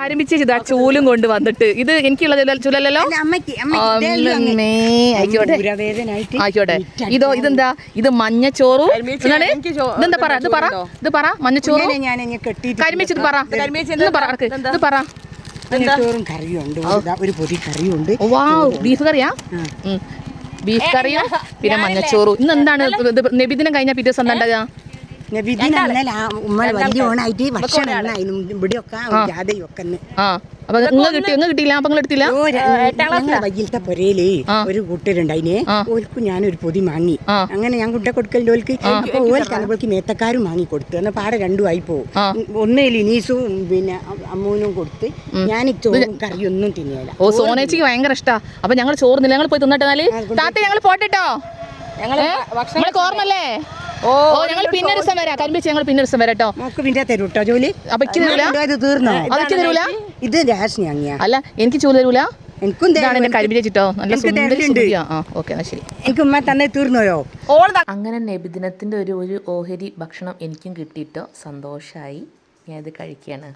ആരംഭിച്ച ഇതാ ചൂലും കൊണ്ട് വന്നിട്ട് ഇത് എനിക്കുള്ള ചൂലല്ലോ. ആയിക്കോട്ടെ. ഇതെന്താ? ഇത് മഞ്ഞച്ചോറും ഇതെന്താ പറ ഇത് പറ മഞ്ഞച്ചോറും കരിമിച്ച് ഇത് പറ ഇത് പറ ബീഫ് കറിയാ? ബീഫ് കറിയും പിന്നെ മഞ്ഞച്ചോറും. ഇന്ന് എന്താണ് നബിദിനം കഴിഞ്ഞ പിറ്റേ ദിവസം എന്താ? കിട്ടിയില്ല. അപ്പൊ എടുത്തില്ല. വൈകിലത്തെ പൊരയില് ഒരു കൂട്ടരുണ്ടായിനെ. ഓൽക്ക് ഞാനൊരു പൊതി വാങ്ങി. അങ്ങനെ ഞാൻ കുട്ട കൊടുക്കലിന്റെ ഓൽക്ക് ഓൽക്ക് മേത്തക്കാരും വാങ്ങി കൊടുത്തു. എന്നാൽ പാടെ രണ്ടും ആയി പോകും. ഒന്ന് ലിനീസും പിന്നെ അമ്മൂനും കൊടുത്ത് ഞാൻ ചോറും കറിയൊന്നും തിന്നില്ല. ഓ സോനേച്ചിക്ക് ഭയങ്കര ഇഷ്ടാ. അപ്പൊ ഞങ്ങൾ ചോറുന്നില്ല. ഞങ്ങൾ പോയി തിന്നിട്ടാല് താത്ത ഞങ്ങൾ പോട്ടെട്ടോ. ഞങ്ങള് ഓർമ്മല്ലേ? ഓ ഞങ്ങൾ പിന്നെ ഒരു ദിവസം വരാം. കരിമ്പിച്ച് ഞങ്ങൾ പിന്നെ ഒരു ദിവസം വരാം കേട്ടോ. പിന്നെ തരൂ കേട്ടോ ജോലി. അപ്പൊ തീർന്നോ? അതൊക്കെ തരൂല. ഇത് രാശി അല്ല എനിക്ക് ചൂല് തരൂല. എനിക്കും കരിമ്പിച്ചിട്ടോ നല്ല ശരി. എനിക്ക് ഉമ്മ തന്നെ തീർന്നോയോ? അങ്ങനെ നബിദിനത്തിന്റെ ഒരു ഓഹരി ഭക്ഷണം എനിക്കും കിട്ടിയിട്ടോ. സന്തോഷായി. ഞാൻ ഇത് കഴിക്കുകയാണ്.